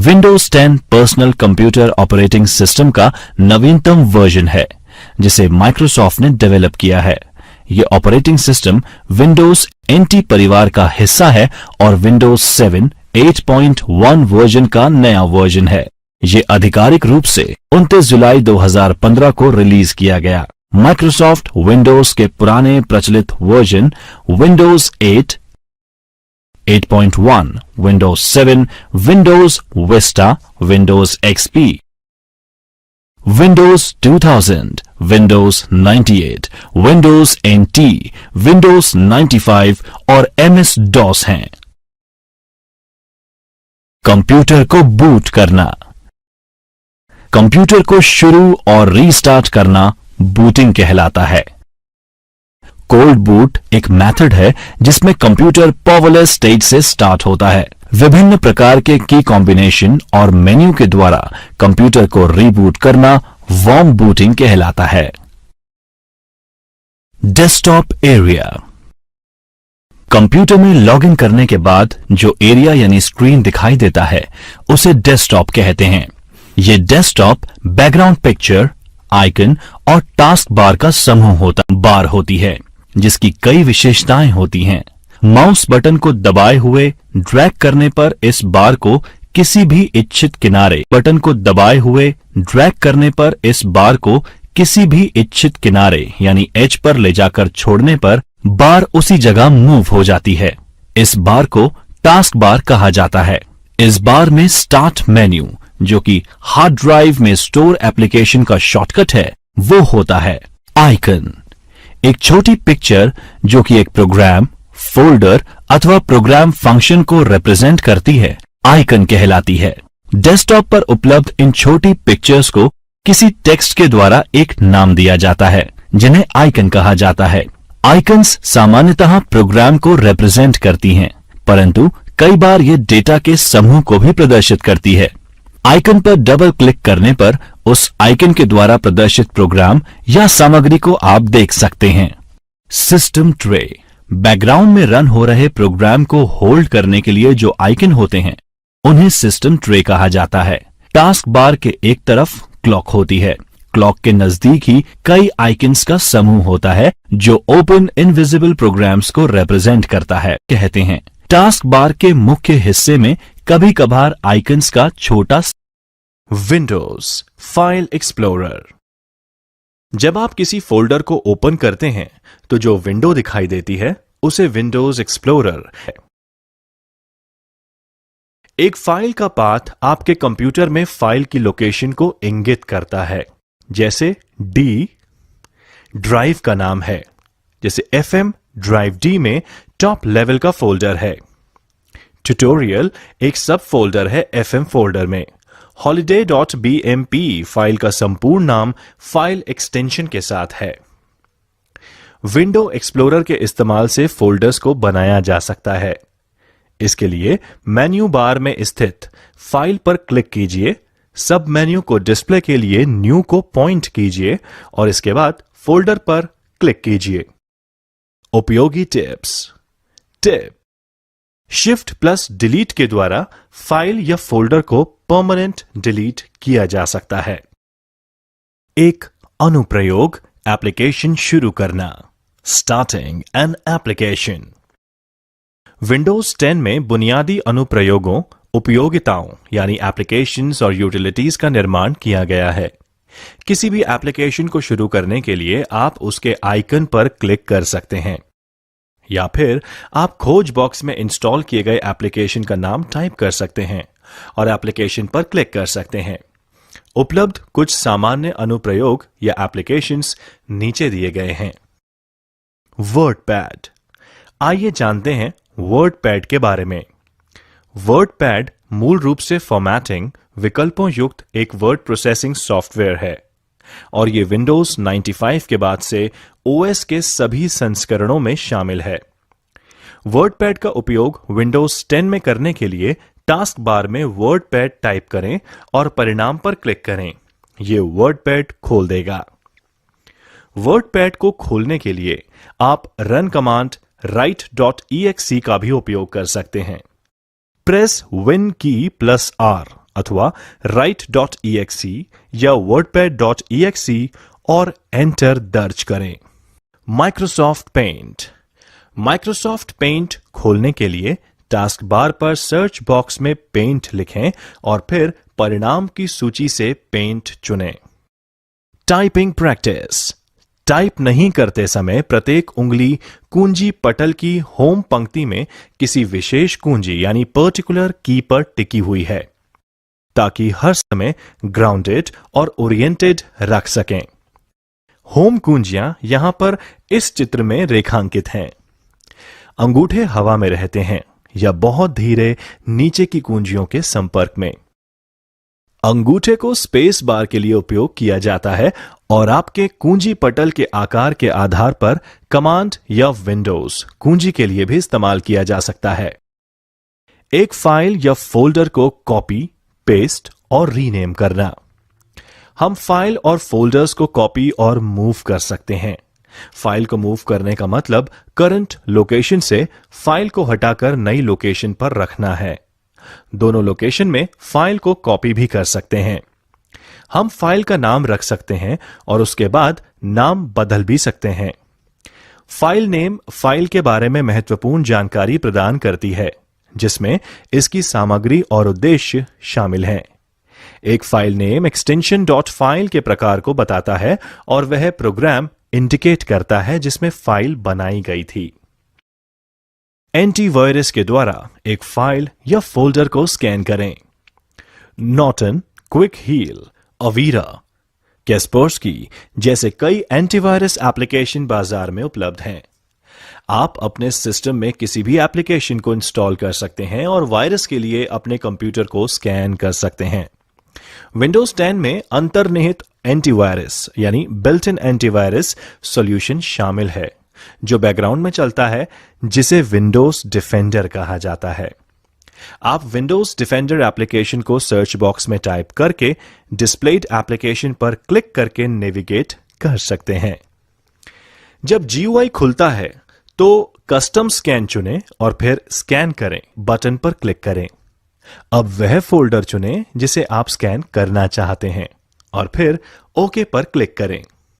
Windows 10 personal computer operating system का नवीनतम version है जिसे माइक्रोसॉफ्ट ने डेवलप किया है। ये ऑपरेटिंग सिस्टम विंडोज एनटी परिवार का हिस्सा है और विंडोज 7 8.1 वर्जन का नया वर्जन है। ये आधिकारिक रूप से 29 जुलाई 2015 को रिलीज किया गया। माइक्रोसॉफ्ट विंडोज के पुराने प्रचलित version Windows 8, 8.1, Windows 7, Windows Vista, Windows XP, Windows 2000, Windows 98, Windows NT, Windows 95 और एमएस डॉस हैं। कंप्यूटर को बूट करना। कंप्यूटर को शुरू और रीस्टार्ट करना बूटिंग कहलाता है। कोल्ड बूट एक मेथड है जिसमें कंप्यूटर पावरलेस स्टेट से स्टार्ट होता है। विभिन्न प्रकार के की कॉम्बिनेशन और मेन्यू के द्वारा कंप्यूटर को रीबूट करना वार्म बूटिंग कहलाता है। Desktop area. कंप्यूटर में लॉगिन करने के बाद जो एरिया यानी स्क्रीन दिखाई देता है उसे डेस्कटॉप कहते हैं। ये डेस्कटॉप बैकग्राउंड पिक्चर, आइकन और टास्क बार का समूह होती है जिसकी कई विशेषताएं होती हैं। माउस बटन को दबाए हुए ड्रैग करने पर इस बार को किसी भी इच्छित किनारे यानी एज पर ले जाकर छोड़ने पर बार उसी जगह मूव हो जाती है। इस बार को टास्क बार कहा जाता है। इस बार में स्टार्ट मेन्यू जो कि हार्ड ड्राइव में स्टोर एप्लीकेशन का शॉर्टकट है वो होता है। आइकन एक छोटी पिक्चर जो कि एक प्रोग्राम, फोल्डर अथवा प्रोग्राम फंक्शन को रिप्रेजेंट करती है आइकन कहलाती है। डेस्कटॉप पर उपलब्ध इन छोटी पिक्चर्स को किसी टेक्स्ट के द्वारा एक नाम दिया जाता है जिन्हें आइकन कहा जाता है। आइकन्स सामान्यतः प्रोग्राम को रिप्रेजेंट करती हैं, परंतु कई बार ये डेटा के समूह को भी प्रदर्शित करती है। आइकन पर डबल क्लिक करने पर उस आइकन के द्वारा प्रदर्शित प्रोग्राम या सामग्री को आप देख सकते हैं। सिस्टम ट्रे बैकग्राउंड में रन हो रहे प्रोग्राम को होल्ड करने के लिए जो आइकन होते हैं उन्हें सिस्टम ट्रे कहा जाता है। टास्क बार के एक तरफ क्लॉक होती है। क्लॉक के नजदीक ही कई आइकन्स का समूह होता है जो ओपन इनविजिबल प्रोग्राम्स को रिप्रेजेंट करता है कहते हैं। टास्क बार के मुख्य हिस्से में कभी कभार आइकन्स का छोटा विंडोज फाइल एक्सप्लोरर। जब आप किसी फोल्डर को ओपन करते हैं तो जो विंडो दिखाई देती है उसे विंडोज एक्सप्लोरर है। एक फाइल का पाथ आपके कंप्यूटर में फाइल की लोकेशन को इंगित करता है। जैसे डी ड्राइव का नाम है, जैसे एफएम ड्राइव डी में टॉप लेवल का फोल्डर है। ट्यूटोरियल एक सब फोल्डर है एफएम फोल्डर में। holiday.bmp फाइल का संपूर्ण नाम फाइल एक्सटेंशन के साथ है। विंडो एक्सप्लोरर के इस्तेमाल से फोल्डर्स को बनाया जा सकता है। इसके लिए मेन्यू बार में स्थित फाइल पर क्लिक कीजिए, सब मेन्यू को डिस्प्ले के लिए न्यू को पॉइंट कीजिए और इसके बाद फोल्डर पर क्लिक कीजिए। उपयोगी tips. Tip shift plus delete के द्वारा फाइल या फोल्डर को परमानेंट डिलीट किया जा सकता है। एक अनुप्रयोग एप्लीकेशन शुरू करना। Starting an application. विंडोज 10 में बुनियादी अनुप्रयोगों, उपयोगिताओं यानी एप्लीकेशंस और यूटिलिटीज का निर्माण किया गया है। किसी भी एप्लीकेशन को शुरू करने के लिए आप उसके आइकन पर क्लिक कर सकते हैं या फिर आप खोज बॉक्स में इंस्टॉल किए गए एप्लीकेशन का नाम टाइप कर सकते हैं और एप्लीकेशन पर क्लिक कर सकते हैं। उपलब्ध कुछ सामान्य अनुप्रयोग या एप्लीकेशंस नीचे दिए गए हैं। वर्डपैड। आइए जानते हैं वर्डपैड के बारे में। वर्डपैड मूल रूप से फॉर्मेटिंग विकल्पों युक्त एक वर्ड प्रोसेसिंग सॉफ्टवेयर है और ये विंडोज 95 के बाद से ओएस के सभी संस्करणों में शामिल है। वर्डपैड का उपयोग विंडोज 10 में करने के लिए टास्क बार में वर्डपैड टाइप करें और परिणाम पर क्लिक करें। यह वर्डपैड खोल देगा। वर्डपैड को खोलने के लिए आप रन कमांड write.exe का भी उपयोग कर सकते हैं। प्रेस विन की प्लस आर अथवा write.exe या wordpad.exe और एंटर दर्ज करें। Microsoft paint. माइक्रोसॉफ्ट पेंट खोलने के लिए टास्क बार पर सर्च बॉक्स में पेंट लिखें और फिर परिणाम की सूची से पेंट चुनें। Typing practice. टाइप नहीं करते समय प्रत्येक उंगली कुंजी पटल की होम पंक्ति में किसी विशेष कुंजी यानी पर्टिकुलर की पर टिकी हुई है, ताकि हर समय ग्राउंडेड और ओरिएंटेड रख सकें। होम कुंजियां यहां पर इस चित्र में रेखांकित हैं। अंगूठे हवा में रहते हैं या बहुत धीरे नीचे की कुंजियों के संपर्क में। अंगूठे को स्पेस बार के लिए उपयोग किया जाता है और आपके कुंजी पटल के आकार के आधार पर कमांड या विंडोज कुंजी के लिए भी इस्तेमाल किया जा सकता है। एक फाइल या फोल्डर को कॉपी, पेस्ट और रीनेम करना। हम फाइल और फोल्डर्स को कॉपी और मूव कर सकते हैं। फाइल को मूव करने का मतलब करंट लोकेशन से फाइल को हटाकर नई लोकेशन पर रखना है। दोनों लोकेशन में फाइल को कॉपी भी कर सकते हैं। हम फाइल का नाम रख सकते हैं और उसके बाद नाम बदल भी सकते हैं। फाइल नेम फाइल के बारे में महत्वपूर्ण जानकारी प्रदान करती है, जिसमें इसकी सामग्री और उद्देश्य शामिल हैं। एक file name extension dot file के प्रकार को बताता है और वह प्रोग्राम इंडिकेट करता है जिसमें फाइल बनाई गई थी। एंटीवायरस के द्वारा एक फाइल या फोल्डर को स्कैन करें। नॉर्टन, क्विक हील, अवीरा, कैस्पर्स्की जैसे कई एंटीवायरस एप्लीकेशन बाजार में उपलब्ध हैं। आप अपने सिस्टम में किसी भी एप्लीकेशन को इंस्टॉल कर सकते हैं और वायरस के लिए अपने कंप्यूटर को स्कैन कर सकते हैं। विंडोज 10 में अंतर्निहित एंटीवायरस यानी बिल्ट इन एंटीवायरस सॉल्यूशन शामिल है, जो बैकग्राउंड में चलता है, जिसे विंडोज डिफेंडर कहा जाता है। आप विंडोज डिफेंडर एप्लीकेशन को सर्च बॉक्स में टाइप करके डिस्प्लेड एप्लीकेशन पर क्लिक करके नेविगेट कर सकते हैं। जब GUI खुलता है तो कस्टम स्कैन चुनें और फिर स्कैन करें बटन पर क्लिक करें। अब वह फोल्डर चुनें जिसे आप स्कैन करना चाहते हैं और फिर ओके पर क्लिक करें।